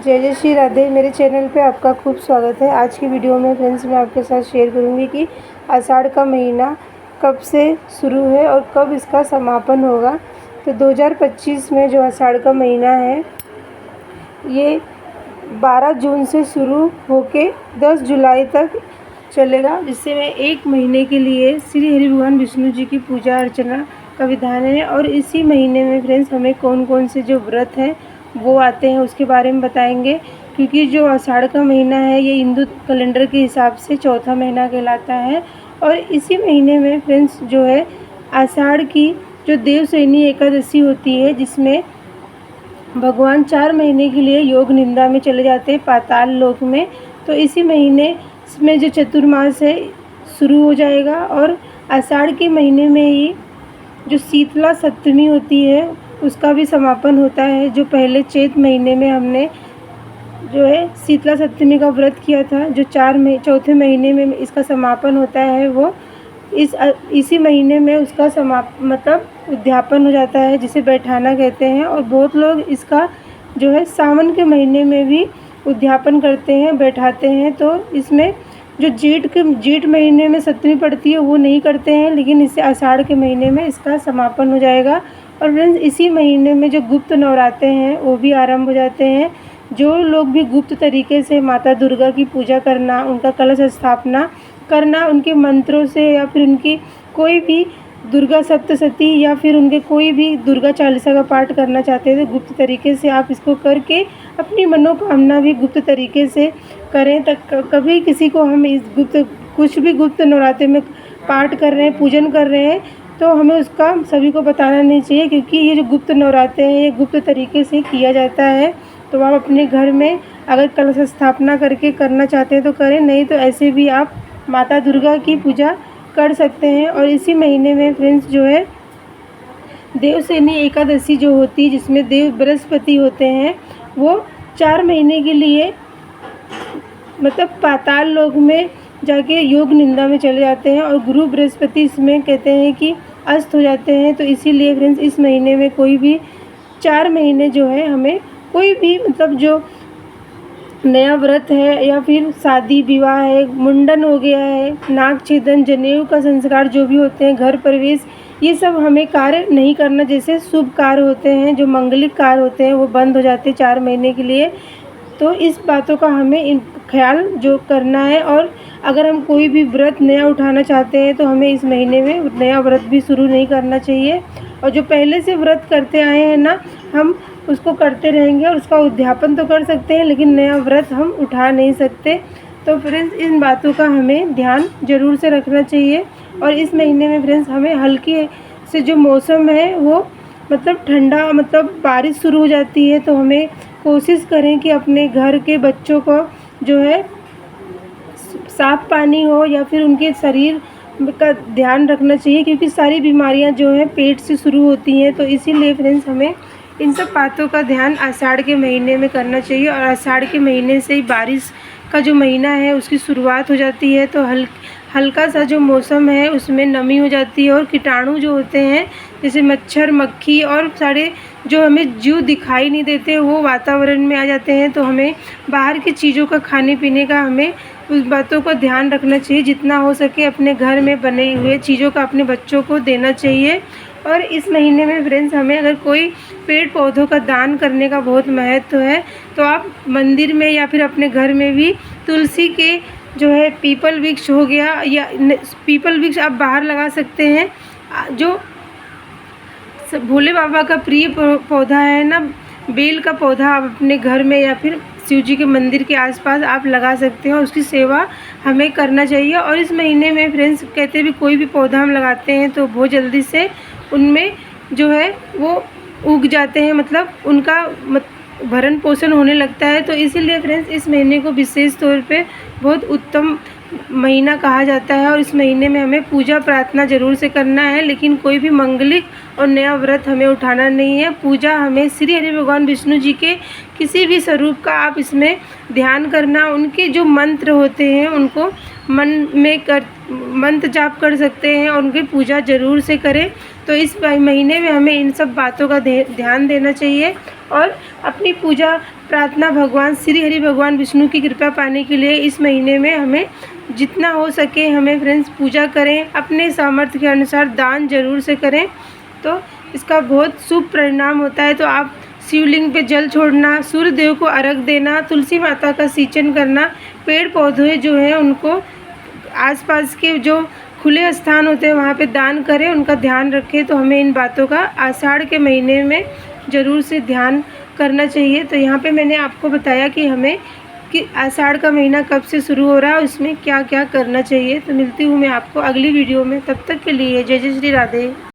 जय जय श्री राधे। मेरे चैनल पे आपका खूब स्वागत है। आज की वीडियो में फ्रेंड्स मैं आपके साथ शेयर करूंगी कि आषाढ़ का महीना कब से शुरू है और कब इसका समापन होगा। तो 2025 में जो आषाढ़ का महीना है ये 12 जून से शुरू होके 10 जुलाई तक चलेगा, जिससे मैं 1 महीने के लिए श्री हरि भगवान विष्णु जी की पूजा अर्चना का विधान है। और इसी महीने में फ्रेंड्स हमें कौन कौन से जो व्रत हैं वो आते हैं उसके बारे में बताएंगे, क्योंकि जो आषाढ़ का महीना है ये हिंदू कैलेंडर के हिसाब से चौथा महीना कहलाता है। और इसी महीने में फ्रेंड्स जो है आषाढ़ की जो देवशयनी एकादशी होती है, जिसमें भगवान 4 महीने के लिए योग निंदा में चले जाते हैं पाताल लोक में। तो इसी महीने में जो चतुर्मास है शुरू हो जाएगा और आषाढ़ के महीने में ही जो शीतला सप्तमी होती है उसका भी समापन होता है। जो पहले चैत महीने में हमने जो है शीतला सप्तमी का व्रत किया था, जो चौथे महीने में इसका समापन होता है, वो इसी महीने में उसका मतलब उद्यापन हो जाता है, जिसे बैठाना कहते हैं। और बहुत लोग इसका जो है सावन के महीने में भी उद्यापन करते हैं, बैठाते हैं। तो इसमें जो जेठ महीने में सप्तमी पड़ती है वो नहीं करते हैं, लेकिन इससे आषाढ़ के महीने में इसका समापन हो जाएगा। और फ्रेंड्स इसी महीने में जो गुप्त नवरात्रे हैं वो भी आरंभ हो जाते हैं। जो लोग भी गुप्त तरीके से माता दुर्गा की पूजा करना, उनका कलश स्थापना करना, उनके मंत्रों से या फिर उनकी कोई भी दुर्गा सप्तशती या फिर उनके कोई भी दुर्गा चालीसा का पाठ करना चाहते हैं तो गुप्त तरीके से आप इसको करके अपनी मनोकामना भी गुप्त तरीके से करें। तक कभी किसी को हम इस कुछ भी गुप्त नवरात्रे में पाठ कर रहे हैं, पूजन कर रहे हैं, तो हमें उसका सभी को बताना नहीं चाहिए, क्योंकि ये जो गुप्त नवरात्रे हैं ये गुप्त तरीके से किया जाता है। तो आप अपने घर में अगर कलश स्थापना करके करना चाहते हैं तो करें, नहीं तो ऐसे भी आप माता दुर्गा की पूजा कर सकते हैं। और इसी महीने में फ्रेंड्स जो है देवशयनी एकादशी जो होती है, जिसमें देव बृहस्पति होते हैं, वो 4 महीने के लिए मतलब पाताल लोक में जाके योग निंदा में चले जाते हैं और गुरु बृहस्पति इसमें कहते हैं कि अस्त हो जाते हैं। तो इसीलिए फ्रेंड्स इस महीने में कोई भी 4 महीने जो है हमें कोई भी मतलब जो नया व्रत है या फिर शादी विवाह है, मुंडन हो गया है, नाग छेदन, जनेऊ का संस्कार जो भी होते हैं, घर प्रवेश, ये सब हमें कार्य नहीं करना। जैसे शुभ कार्य होते हैं, जो मंगलिक कार्य होते हैं, वो बंद हो जाते हैं 4 महीने के लिए। तो इस बातों का हमें ख्याल जो करना है। और अगर हम कोई भी व्रत नया उठाना चाहते हैं तो हमें इस महीने में नया व्रत भी शुरू नहीं करना चाहिए। और जो पहले से व्रत करते आए हैं ना, हम उसको करते रहेंगे और उसका उद्यापन तो कर सकते हैं, लेकिन नया व्रत हम उठा नहीं सकते। तो फ्रेंड्स इन बातों का हमें ध्यान ज़रूर से रखना चाहिए। और इस महीने में फ्रेंड्स हमें हल्की से जो मौसम है वो मतलब ठंडा, मतलब बारिश शुरू हो जाती है, तो हमें कोशिश करें कि अपने घर के बच्चों को जो है साफ़ पानी हो या फिर उनके शरीर का ध्यान रखना चाहिए, क्योंकि सारी बीमारियां जो हैं पेट से शुरू होती हैं। तो इसीलिए फ्रेंड्स हमें इन सब बातों का ध्यान आषाढ़ के महीने में करना चाहिए। और आषाढ़ के महीने से ही बारिश का जो महीना है उसकी शुरुआत हो जाती है, तो हल्का सा जो मौसम है उसमें नमी हो जाती है और कीटाणु जो होते हैं जैसे मच्छर, मक्खी और सारे जो हमें जीव दिखाई नहीं देते वो वातावरण में आ जाते हैं। तो हमें बाहर की चीज़ों का, खाने पीने का, हमें उस बातों का ध्यान रखना चाहिए। जितना हो सके अपने घर में बने हुए चीज़ों का अपने बच्चों को देना चाहिए। और इस महीने में फ्रेंड्स हमें अगर कोई पेड़ पौधों का दान करने का बहुत महत्व है, तो आप मंदिर में या फिर अपने घर में भी तुलसी के जो है पीपल वृक्ष हो गया, या पीपल वृक्ष आप बाहर लगा सकते हैं। जो भोले बाबा का प्रिय पौधा है ना, बेल का पौधा, आप अपने घर में या फिर शिव जी के मंदिर के आसपास आप लगा सकते हैं और उसकी सेवा हमें करना चाहिए। और इस महीने में फ्रेंड्स कहते हैं भी कोई भी पौधा हम लगाते हैं तो बहुत जल्दी से उनमें जो है वो उग जाते हैं, मतलब उनका भरण पोषण होने लगता है। तो इसीलिए फ्रेंड्स इस महीने को विशेष तौर पे बहुत उत्तम महीना कहा जाता है। और इस महीने में हमें पूजा प्रार्थना ज़रूर से करना है, लेकिन कोई भी मंगलिक और नया व्रत हमें उठाना नहीं है। पूजा हमें श्री हरि भगवान विष्णु जी के किसी भी स्वरूप का आप इसमें ध्यान करना, उनके जो मंत्र होते हैं उनको मन में मंत्र जाप कर सकते हैं और उनकी पूजा ज़रूर से करें। तो इस महीने में हमें इन सब बातों का ध्यान देना चाहिए और अपनी पूजा प्रार्थना भगवान श्री हरि भगवान विष्णु की कृपा पाने के लिए इस महीने में हमें जितना हो सके हमें फ्रेंड्स पूजा करें, अपने सामर्थ्य के अनुसार दान जरूर से करें, तो इसका बहुत शुभ परिणाम होता है। तो आप शिवलिंग पे जल छोड़ना, सूर्य देव को अर्घ देना, तुलसी माता का सिंचन करना, पेड़ पौधे जो हैं उनको आसपास के जो खुले स्थान होते हैं वहाँ पे दान करें, उनका ध्यान रखें। तो हमें इन बातों का आषाढ़ के महीने में ज़रूर से ध्यान करना चाहिए। तो यहाँ पे मैंने आपको बताया कि हमें कि आषाढ़ का महीना कब से शुरू हो रहा है और इसमें क्या क्या करना चाहिए। तो मिलती हूँ मैं आपको अगली वीडियो में, तब तक के लिए जय जय श्री राधे।